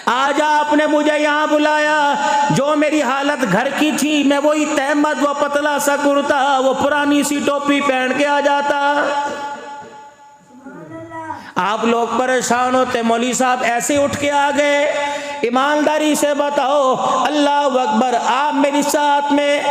आज आपने मुझे यहाँ बुलाया, जो मेरी हालत घर की थी, मैं वही तहमद व पतला सा कुर्ता, वो पुरानी सी टोपी पहन के आ जाता। आप लोग परेशान होते, मौलवी साहब ऐसे उठ के आ गए। ईमानदारी से बताओ, अल्लाह अकबर, आप मेरे साथ में,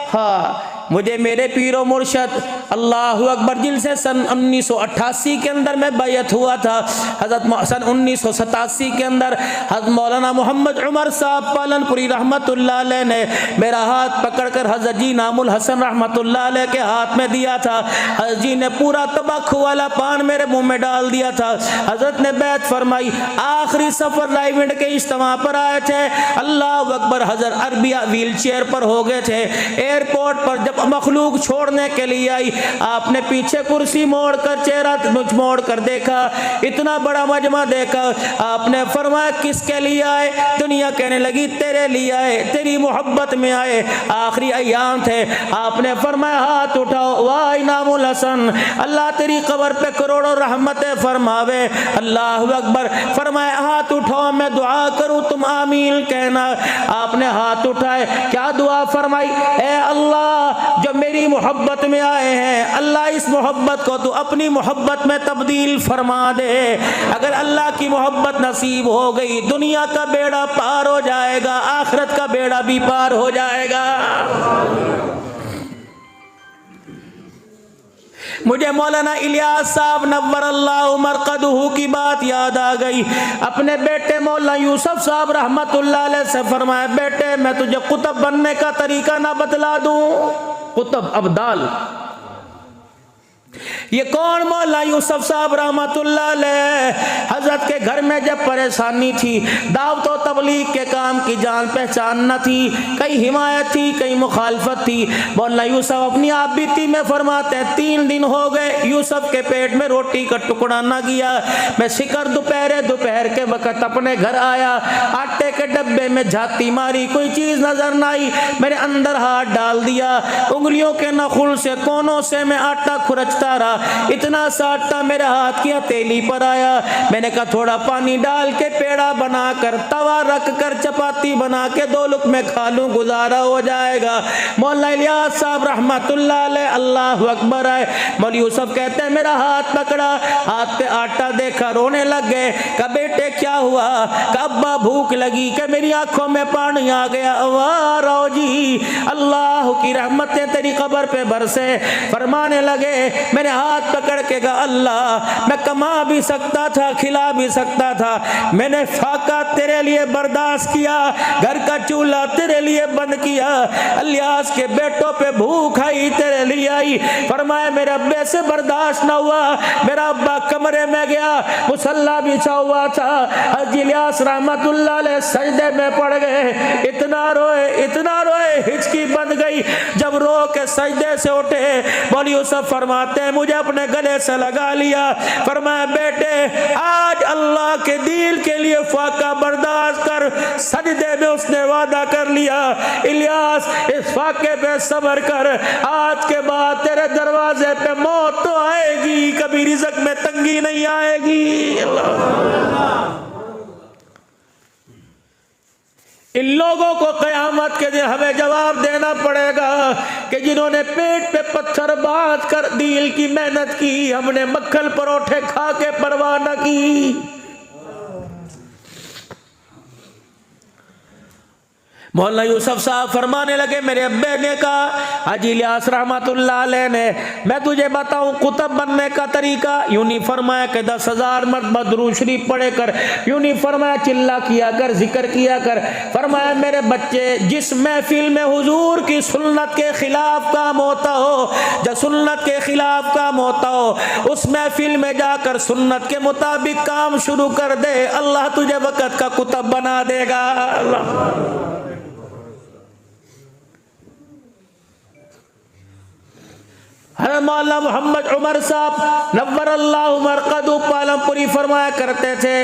हाँ, मुझे मेरे पीरो मुर्शद अल्लाह अकबर जिनसे सन 1988 के अंदर में बैयत हुआ था, हजरत सन 1987 के अंदर हजरत मौलाना मोहम्मद उमर साहब पालनपुरी रहमतुल्लाह अलैह ने मेरा हाथ पकड़कर हजरत जी नामुल हसन रहमतुल्लाह अलैह के हाथ में दिया था। हजरत जी ने पूरा तंबाकू वाला पान मेरे मुंह में डाल दिया था। हजरत ने बैत फरमाई। आखिरी सफर रायविंड के इज्तिमा पर आए थे, अल्लाह अकबर, हजरत अरबिया व्हील चेयर पर हो गए थे। एयरपोर्ट पर जब मखलूक छोड़ने के लिए आई, आपने पीछे कुर्सी मोड़ कर, चेहरा मोड़ कर देखा, इतना बड़ा मजमा देखा। आपने फरमाया किसके लिए आए? दुनिया कहने लगी तेरे लिए आए, तेरी मोहब्बत में आए, आखिरी अयाम थे। आपने फरमाया हाथ उठाओ, वाह इनामुल हसन, अल्लाह तेरी कब्र पे करोड़ों रहमतें फरमावे। अल्लाह अकबर। फरमाया हाथ उठाओ, मैं दुआ करूं, तुम आमीन कहना। आपने हाथ उठाए, क्या दुआ फरमाई? ए अल्लाह, जो मेरी मोहब्बत में आए हैं, अल्लाह इस मोहब्बत को तू अपनी मोहब्बत में तब्दील फरमा दे। अगर अल्लाह की मोहब्बत नसीब हो गई, दुनिया का बेड़ा पार हो जाएगा, आखिरत का बेड़ा भी पार हो जाएगा। मुझे मौलाना इलियास साहब नव्वरल्लाहु मरकदहू की बात याद आ गई। अपने बेटे मौलाना यूसुफ साहब रहमतुल्लाह अलैह से फरमाया, बेटे मैं तुझे कुतुब बनने का तरीका ना बतला दूं? कुतुब अब्दाल। ये कौन? मौलाना यूसुफ साहब रहमतुल्लाह अलैह। हजरत के घर में जब परेशानी थी, दावत व तबलीग के काम की जान पहचान न थी, कहीं हिमायत थी, कहीं मुखालफत थी। मौलाना यूसुफ अपनी आप बीती में फरमाते हैं, 3 दिन हो गए यूसुफ के पेट में रोटी का टुकड़ा न गया। मैं शिकर दोपहर के वक्त अपने घर आया, आटे के डब्बे में झाती मारी, कोई चीज नजर न आई। मैंने अंदर हाथ डाल दिया, उंगलियों के नखुल से कोनों से मैं आटा खुरचता रहा, इतना सा आटा मेरे हाथ की हथेली पर आया। मैंने कहा थोड़ा पानी डाल के पेड़ा बनाकर, तवा रख कर चपाती बना के 2 लुक़मे खा लूं, गुजारा हो जाएगा। मौलाना इलियास साहब रहमतुल्लाह अलैह, अल्लाह अकबर आए। मौलवी यूसुफ कहते हैं मेरा हाथ पकड़ा, हाथ पे आटा देखा, रोने लग गए। कहा बेटे क्या हुआ? कहा अब्बा भूख लगी, कि मेरी आंखों में पानी आ गया। वाह रो जी, अल्लाह की रहमतें तेरी कब्र पे बरसे। फरमाने लगे, मैंने हाथ पकड़ के कहा अल्लाह, मैं कमा भी सकता था, खिला भी सकता था, मैंने फाका तेरे लिए बर्दाश्त किया, घर का चूल्हा तेरे लिए बंद किया, इलियास के बेटों पे भूख आई तेरे लिए आई। फरमाया मेरे अब्बे से बर्दाश्त न हुआ, मेरा अब्बा कमरे में गया, मुसल्ला बिछा हुआ था, हज इलियास रहमतुल्लाह अलैह सजदे में पड़ गए, इतना रोए हिचकी बंद गई। जब रो के सजदे से उठे, मौलवी यूसुफ फरमाते हैं मुझे अपने गले से लगा लिया। फरमाया बेटे आज अल्लाह के दीन के लिए फाका बर्दाश्त कर। सजदे में उसने वादा कर लिया, इलियास इस फाके पे सब्र कर, आज के बाद तेरे दरवाजे पे मौत तो आएगी, कभी रिज़्क़ में तंगी नहीं आएगी। अल्लाह। इन लोगों को क़यामत के दिन हमें जवाब देना पड़ेगा कि जिन्होंने पेट पे पत्थर बांध कर दीन की मेहनत की, हमने मक्खन परोठे खा के परवाह न की। मौलाना यूसुफ साहब फरमाने लगे, मेरे अब्बे ने कहा, हाजी इलियास रहमतुल्लाह अलैह ने, मैं तुझे बताऊं कुतुब बनने का तरीका। यूं नहीं फरमाया कि 10,000 मरतबा दुरूद शरीफ पढ़े कर, यूं नहीं फरमाया चिल्ला किया कर, जिक्र किया कर। फरमाया मेरे बच्चे, जिस महफिल में हुजूर की सुन्नत के खिलाफ काम होता हो, जो सुन्नत के खिलाफ काम होता हो, उस महफिल में जाकर सुन्नत के मुताबिक काम शुरू कर दे, अल्लाह तुझे वक़्त का कुतुब बना देगा। अल्लाह। हज़रत मौलाना मोहम्मद उमर साहब नव्वरल्लाहु मरकदहू पालमपुरी फरमाया करते थे,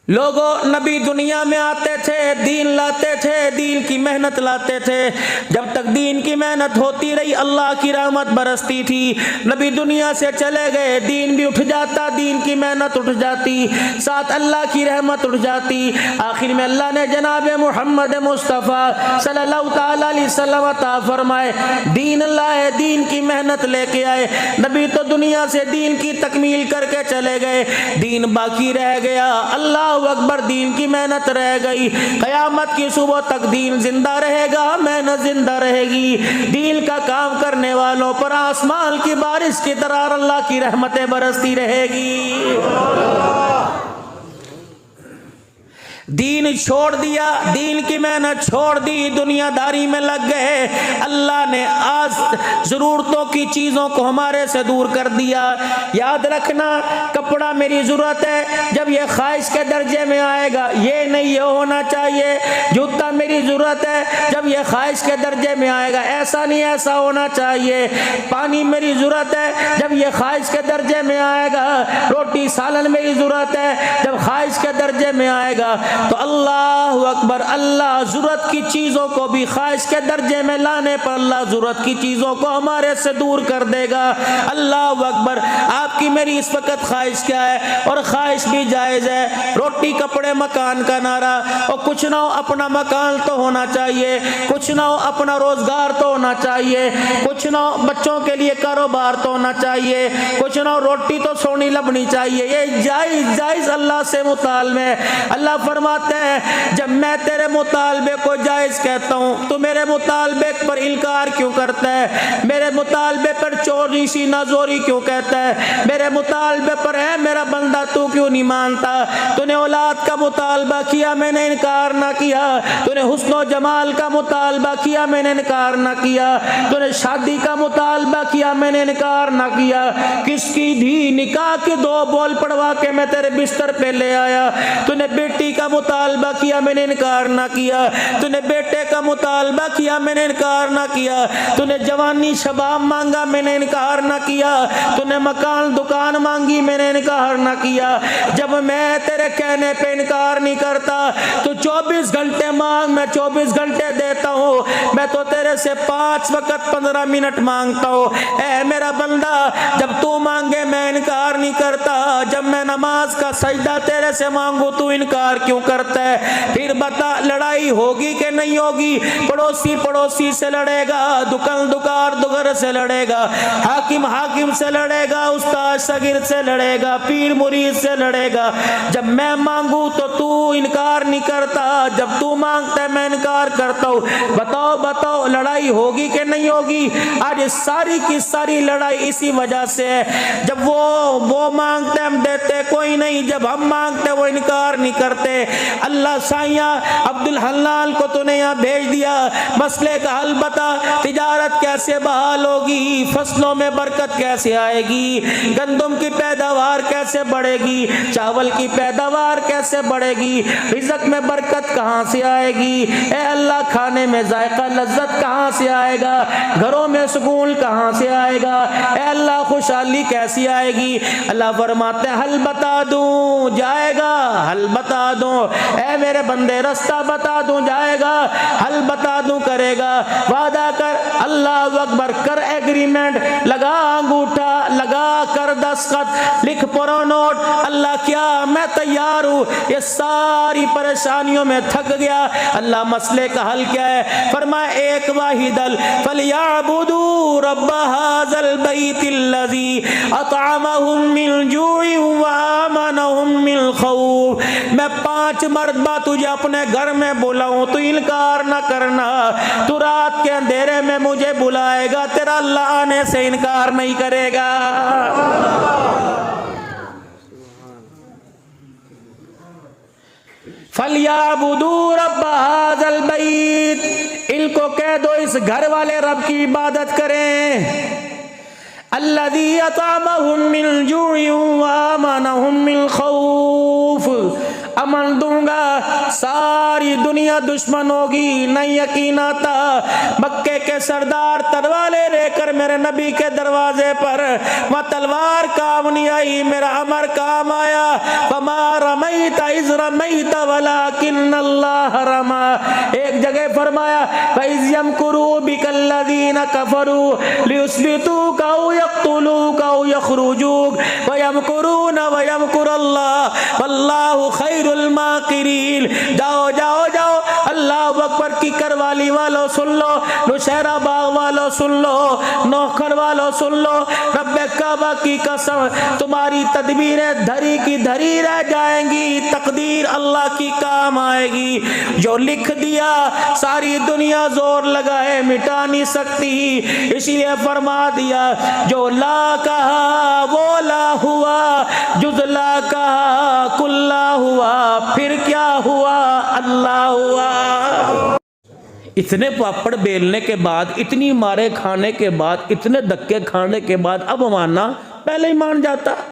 लोगों, नबी दुनिया में आते थे, दीन लाते थे, दीन की मेहनत लाते थे। जब तक दीन की मेहनत होती रही अल्लाह की रहमत बरसती थी। नबी दुनिया से चले गए, दीन भी उठ जाता, दीन की मेहनत उठ जाती, साथ अल्लाह की रहमत उठ जाती। आखिर में अल्लाह ने जनाब मोहम्मद मुस्तफ़ा सल्लल्लाहु ताला अलैहि वसल्लम अता फरमाए, दीन लाए, दीन की मेहनत लेके आए। नबी तो दुनिया से दीन की तकमील करके चले गए, दीन बाकी रह गया। अल्लाह अकबर, दीन की मेहनत रह गई। कयामत की सुबह तक दीन जिंदा रहेगा, मेहनत जिंदा रहेगी। दीन का काम करने वालों पर आसमान की बारिश की तरह अल्लाह की रहमतें बरसती रहेगी। दीन छोड़ दिया, दीन की मेहनत छोड़ दी, दुनियादारी में लग गए। अल्लाह ने आज जरूरतों की चीज़ों को हमारे से दूर कर दिया। याद रखना, कपड़ा मेरी ज़रूरत है, जब ये ख्वाहिश के दर्जे में आएगा, ये नहीं ये होना चाहिए। जूता मेरी ज़रूरत है, जब ये ख्वाहिश के दर्जे में आएगा, ऐसा नहीं ऐसा होना चाहिए। पानी मेरी ज़रूरत है, जब ये ख्वाहिश के दर्जे में आएगा। रोटी सालन मेरी ज़रूरत है, जब ख्वाहिश के दर्जे में आएगा। तो अल्लाह अकबर, अल्लाह ज़रूरत की चीज़ों को भी ख्वाहिश के दर्जे में लाने पर अल्लाह ज़रूरत की चीज़ों को हमारे से दूर कर देगा। अल्लाह अकबर। आपकी मेरी इस वक्त ख्वाहिश क्या है? और ख्वाहिश भी जायज़ है, रोटी कपड़े मकान का नारा। और कुछ ना हो अपना मकान तो होना चाहिए, कुछ ना हो अपना रोज़गार तो होना चाहिए, कुछ ना हो बच्चों के लिए कारोबार तो होना चाहिए, कुछ ना हो रोटी तो सोनी लबनी चाहिए। ये जायज़ जायज़ अल्लाह से मुतालबे है। अल्लाह फरमाते हैं, जब मैं तेरे मुतालबे को जायज़ कहता हूँ तो मेरे मुतालबे पर इनकार क्यों करता है? मेरे मुतालबे पर चोरी सी नाजोरी क्यों कहता है? मेरे मुतालबे पर है मेरा बंदा तू क्यों नहीं मानता? तूने औलाद का मुतालबा किया, मैंने इनकार ना किया। तूने हुस्न जमाल का मुतालबा किया, मैंने इनकार ना किया। तूने शादी का मुतालबा किया, मैंने इनकार ना किया। किसकी धी निकाह के दो बोल पढ़वा के मैं तेरे बिस्तर पे ले आया। तूने बेटी का मुतालबा किया, मैंने इनकार ना किया। तूने बेटे का मुतालबा किया, मैंने इनकार ना किया। तूने जवानी शबाब मांगा, मैंने इनकार ना किया। तूने मकान दुकान मांगी, मैंने इनकार ना किया। जब मैं तेरे कहने पे इनकार नहीं करता तो 24 घंटे मांग, मैं 24 घंटे देता हूँ। मैं तो तेरे से 5 वक्त 15 मिनट मांगता हूँ। ऐ मेरा बंदा, जब तू मांगे मैं इनकार नहीं करता। जब मैं नमाज का सजदा तेरे से मांगू तू इनकार क्यों करता है? फिर बता, लड़ाई होगी कि नहीं होगी? पड़ोसी पड़ोसी से लड़ेगा, दुकानदार दुकानदार से लड़ेगा, हाकिम हाकिम से लड़ेगा, उस्ताद शागिर्द से लड़ेगा, पीर मुरीद से लड़ेगा। जब मैं मांगू तो तू इनकार नहीं करता, जब तू मांगता है मैं इनकार करता हूँ। बताओ बताओ, लड़ाई होगी कि नहीं होगी? आज सारी की सारी लड़ाई इसी वजह से है। जब वो मांगते हम देते कोई नहीं, जब हम मांगते वो इनकार नहीं करते। अल्लाह साइया अब्दुल हलाल को तूने यहाँ भेज दिया, मसले का हल बता, तिजारत कैसे बहाल होगी, फसलों में बरकत कैसे आएगी, गंदम की पैदावार कैसे बढ़ेगी, चावल की पैदावार कैसे बढ़ेगी, रिज़्क़ में बरकत कहाँ से आएगी? ए अल्लाह, खाने में जायका लज्जत कहाँ से आएगा? घरों में सुकून कहाँ से आएगा? ए अल्लाह, खुशहाली कैसी आएगी? अल्लाह फरमाते हैं, हल बता दूं जाएगा, हल बता दूं। ए मेरे बंदे, रास्ता बता दूं जाएगा, हल बता दूं करेगा। वादा कर, अल्लाह अकबर, कर एग्रीमेंट, लगा अंगूठा, लगा कर दस्तखत, लिख पुरो नोट। अल्लाह क्या, मैं तैयार हूँ। ये सारी परेशानियों में थक गया। अल्लाह मसले का हल क्या है? फरमाया, एक वाहिदल फलयाबुदू रब्ब हाज़ल बैतिल्लज़ी अतअमहुम मिन जूइ व आमनहुम मिन खौफ। मैं 5 मरतबा तुझे अपने घर में बुलाऊं, तू इनकार न करना। तू रात के अंधेरे में मुझे बुलाएगा, तेरा अल्लाह आने से इनकार नहीं करेगा। फलयाबुदू रब्ब हाज़ल बैत, इनको कह दो इस घर वाले रब की इबादत करें। अल्लज़ी अतअमहुम मिन जूइ व आमनहुम मिन खौफ, अमन दूंगा, सारी दुनिया दुश्मन होगी, नहीं यकीन आता। मक्के के सरदार तलवारें लेकर मेरे नबी के दरवाजे पर, वह तलवार काम नहीं आई, मेरा अमर काम आया। फमा रमैता रमईता इज़ रमईता वलाकिन्नल्लाह रमा। एक जगह फरमाया फइज़ यमकुरू बिकल्लज़ीना कफरू लियुस्बितूका औ यक़्तुलूका औ यख़्रुजूक व यमकुरूना व यमकुरुल्लाह वल्लाहु खैरुल माकिरीन। जाओ जाओ जाओ, अल्लाहु अकबर की करवाली वालों सुन लो, नुशैरा बाग वालों सुन लो, नौखर वालों सुन लो, रब्बे काबा की कसम तुम्हारी तदबीरें धरी की धरी रह जाएंगी, तकदीर अल्लाह की काम आएगी। जो लिख दिया सारी दुनिया जोर लगाए मिटा नहीं सकती, इसलिए फरमा दिया जो ला कहा वो ला हुआ, जुज़ला कहा कुल्ला हुआ, फिर क्या हुआ, अल्लाह हुआ। इतने पापड़ बेलने के बाद, इतनी मारे खाने के बाद, इतने धक्के खाने के बाद अब मानना, पहले ही मान जाता।